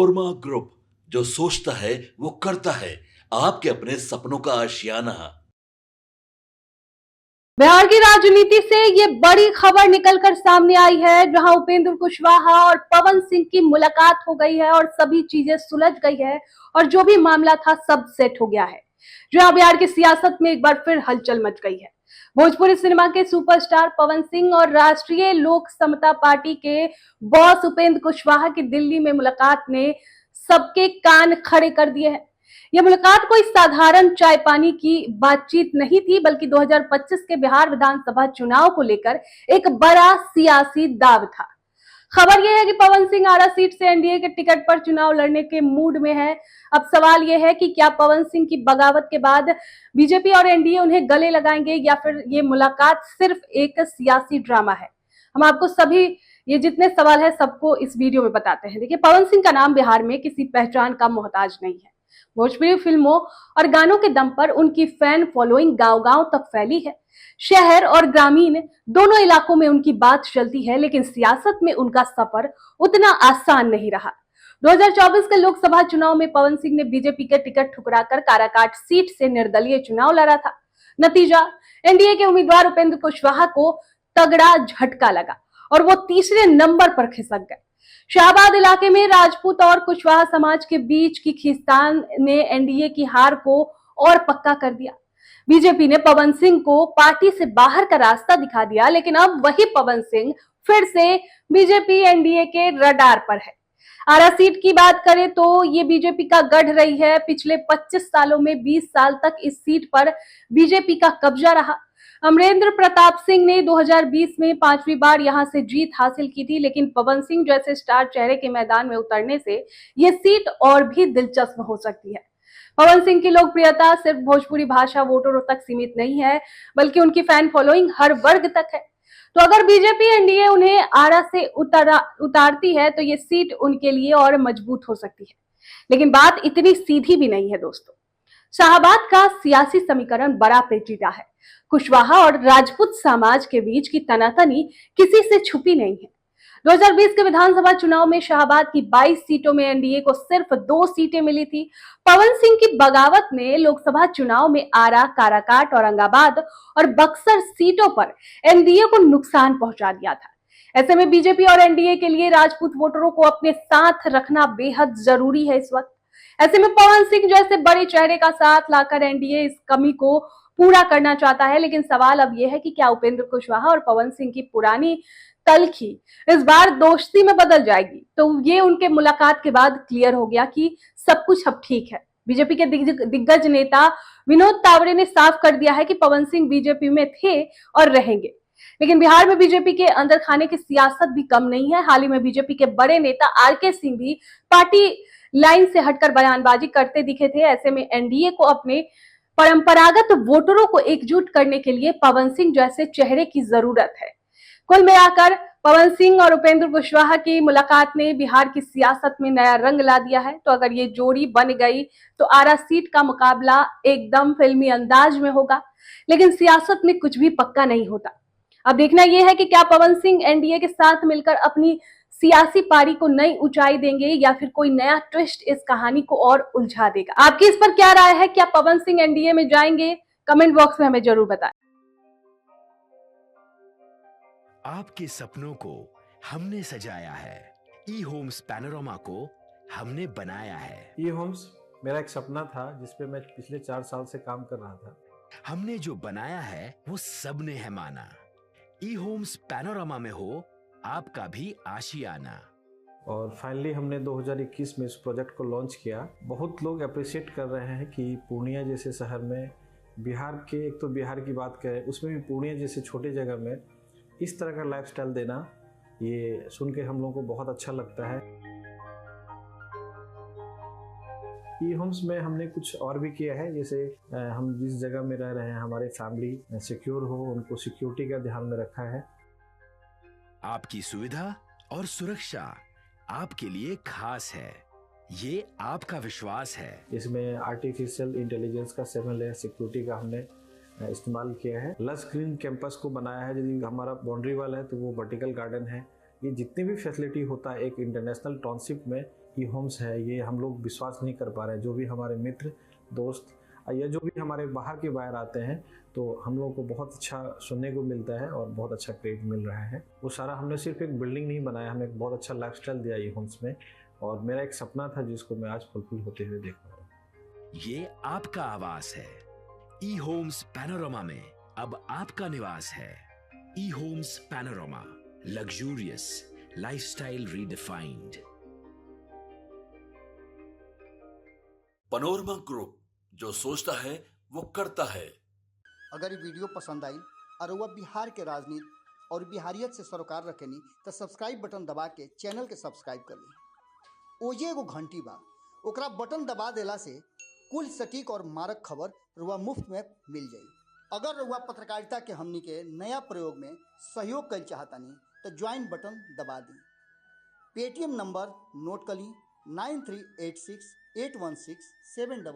Korma group, जो सोचता है वो करता है। आपके अपने सपनों का आशियाना। बिहार की राजनीति से ये बड़ी खबर निकलकर सामने आई है, जहां उपेंद्र कुशवाहा और पवन सिंह की मुलाकात हो गई है और सभी चीजें सुलझ गई है और जो भी मामला था सब सेट हो गया है। जहां बिहार की सियासत में एक बार फिर हलचल मच गई है। भोजपुरी सिनेमा के सुपरस्टार पवन सिंह और राष्ट्रीय लोक समता पार्टी के बॉस उपेंद्र कुशवाहा की दिल्ली में मुलाकात ने सबके कान खड़े कर दिए हैं। यह मुलाकात कोई साधारण चाय पानी की बातचीत नहीं थी, बल्कि 2025 के बिहार विधानसभा चुनाव को लेकर एक बड़ा सियासी दाव था। खबर यह है कि पवन सिंह आरा सीट से एनडीए के टिकट पर चुनाव लड़ने के मूड में है। अब सवाल यह है कि क्या पवन सिंह की बगावत के बाद बीजेपी और एनडीए उन्हें गले लगाएंगे या फिर ये मुलाकात सिर्फ एक सियासी ड्रामा है। हम आपको सभी ये जितने सवाल है सबको इस वीडियो में बताते हैं। देखिए, पवन सिंह का नाम बिहार में किसी पहचान का मोहताज नहीं है। भोजपुरी फिल्मों और गानों के दम पर उनकी फैन फॉलोइंग गांव-गांव तक फैली है। शहर और ग्रामीण दोनों इलाकों में उनकी बात चलती है, लेकिन सियासत में उनका सफर उतना आसान नहीं रहा। 2024 के लोकसभा चुनाव में पवन सिंह ने बीजेपी के टिकट ठुकराकर काराकाट सीट से निर्दलीय चुनाव लड़ा था। नतीजा, एनडीए के उम्मीदवार उपेंद्र कुशवाहा को तगड़ा झटका लगा और वो तीसरे नंबर पर खिसक गए। शाहबाद इलाके में राजपूत और कुशवाहा समाज के बीच की खींचतान ने एनडीए की हार को और पक्का कर दिया। बीजेपी ने पवन सिंह को पार्टी से बाहर का रास्ता दिखा दिया, लेकिन अब वही पवन सिंह फिर से बीजेपी एनडीए के रडार पर है। आरा सीट की बात करें तो ये बीजेपी का गढ़ रही है। पिछले 25 सालों में 20 साल तक इस सीट पर बीजेपी का कब्जा रहा। अमरेंद्र प्रताप सिंह ने 2020 में 5वीं बार यहां से जीत हासिल की थी, लेकिन पवन सिंह जैसे स्टार चेहरे के मैदान में उतरने से यह सीट और भी दिलचस्प हो सकती है। पवन सिंह की लोकप्रियता सिर्फ भोजपुरी भाषा वोटरों तक सीमित नहीं है, बल्कि उनकी फैन फॉलोइंग हर वर्ग तक है। तो अगर बीजेपी एनडीए उन्हें आरा से उतारती है तो ये सीट उनके लिए और मजबूत हो सकती है। लेकिन बात इतनी सीधी भी नहीं है दोस्तों। शाहबाद का सियासी समीकरण बड़ा पेचीदा है। कुशवाहा और राजपूत समाज के बीच की तनातनी किसी से छुपी नहीं है। 2020 के विधानसभा चुनाव में शाहबाद की 22 सीटों में एनडीए को सिर्फ 2 सीटें मिली थी। पवन सिंह की बगावत ने लोकसभा चुनाव में आरा, काराकाट, औरंगाबाद और बक्सर सीटों पर एनडीए को नुकसान पहुंचा दिया था। ऐसे में बीजेपी और एनडीए के लिए राजपूत वोटरों को अपने साथ रखना बेहद जरूरी है इस वक्त। ऐसे में पवन सिंह जैसे बड़े चेहरे का साथ लाकर एनडीए इस कमी को पूरा करना चाहता है। लेकिन सवाल अब यह है कि क्या उपेंद्र कुशवाहा और पवन सिंह की पुरानी तल्खी इस बार दोस्ती में बदल जाएगी? तो ये उनके मुलाकात के बाद क्लियर हो गया कि सब कुछ अब ठीक है। बीजेपी के दिग्गज नेता विनोद तावड़े ने साफ कर दिया है कि पवन सिंह बीजेपी में थे और रहेंगे। लेकिन बिहार में बीजेपी के अंदर खाने की सियासत भी कम नहीं है। हाल ही में बीजेपी के बड़े नेता आरके सिंह भी पार्टी लाइन से हटकर बयानबाजी करते दिखे थे। ऐसे में एनडीए को अपने परंपरागत वोटरों को एकजुट करने के लिए पवन सिंह जैसे चेहरे की जरूरत है। कुल मिलाकर पवन सिंह और उपेंद्र कुशवाहा की मुलाकात ने बिहार की सियासत में नया रंग ला दिया है। तो अगर ये जोड़ी बन गई तो आरा सीट का मुकाबला एकदम फिल्मी अंदाज में होगा। लेकिन सियासत में कुछ भी पक्का नहीं होता। अब देखना यह है कि क्या पवन सिंह एनडीए के साथ मिलकर अपनी सियासी पारी को नई ऊंचाई देंगे या फिर कोई नया ट्विस्ट इस कहानी को और उलझा देगा। आपकी इस पर क्या राय है? क्या पवन सिंह एनडीए में जाएंगे? कमेंट बॉक्स में हमें जरूर बताएं। आपके सपनों को हमने सजाया है, ई होम्स पैनोरामा को हमने बनाया है। ई होम्स मेरा एक सपना था जिसपे मैं पिछले 4 साल से काम कर रहा था। हमने जो बनाया है वो सबने है माना। ई होम्स पैनोरामा में हो आपका भी आशियाना। और फाइनली हमने 2021 में इस प्रोजेक्ट को लॉन्च किया। बहुत लोग अप्रिशिएट कर रहे हैं कि पूर्णिया जैसे शहर में बिहार के, एक तो बिहार की बात करें उसमें भी पूर्णिया जैसे छोटे जगह में इस तरह का लाइफस्टाइल देना, ये सुन के हम लोगों को बहुत अच्छा लगता है। ई होम्स में हमने कुछ और भी किया है, जैसे हम जिस जगह में रह रहे हैं हमारे फैमिली सिक्योर हो, उनको सिक्योरिटी का ध्यान में रखा है। आपकी सुविधा और सुरक्षा आपके लिए खास है, ये आपका विश्वास है। इसमें आर्टिफिशियल इंटेलिजेंस का 7 लेयर सिक्योरिटी का हमने इस्तेमाल किया है। लस ग्रीन कैंपस को बनाया है। यदि हमारा बाउंड्री वाल है तो वो वर्टिकल गार्डन है। ये जितनी भी फैसिलिटी होता है एक इंटरनेशनल टाउनशिप में, ई होम्स है ये हम लोग विश्वास नहीं कर पा रहे हैं। जो भी हमारे मित्र दोस्त या जो भी हमारे बाहर के बाहर आते हैं तो हम लोगों को बहुत अच्छा सुनने को मिलता है और बहुत अच्छा क्रेडिट मिल रहा है। वो सारा हमने सिर्फ एक बिल्डिंग नहीं बनाया, हमें एक बहुत अच्छा लाइफस्टाइल दिया ई होम्स में, और मेरा एक सपना था जिसको मैं आज फुलफिल होते हुए देख रहा हूँ। ये आपका आवास है। ई होम्स पैनोरामा में अब आपका निवास है। E Homes Panorama, luxurious lifestyle redefined. Panorama group, जो सोचता है वो करता है। अगर ये वीडियो पसंद आई और वह बिहार के राजनीति और बिहारियत से सरोकार रखेनी तो सब्सक्राइब बटन दबा के चैनल के सब्सक्राइब कर ली। ओजे एगो घंटी बा, ओकरा बटन दबा देला से कुल सटीक और मारक खबर रुआ मुफ्त में मिल जाई। अगर रुआ पत्रकारिता के हमनी के नया प्रयोग में सहयोग कर चाहतानी तो ज्वाइन बटन दबा दी। पेटीएम नंबर नोट कर ली 9386816700।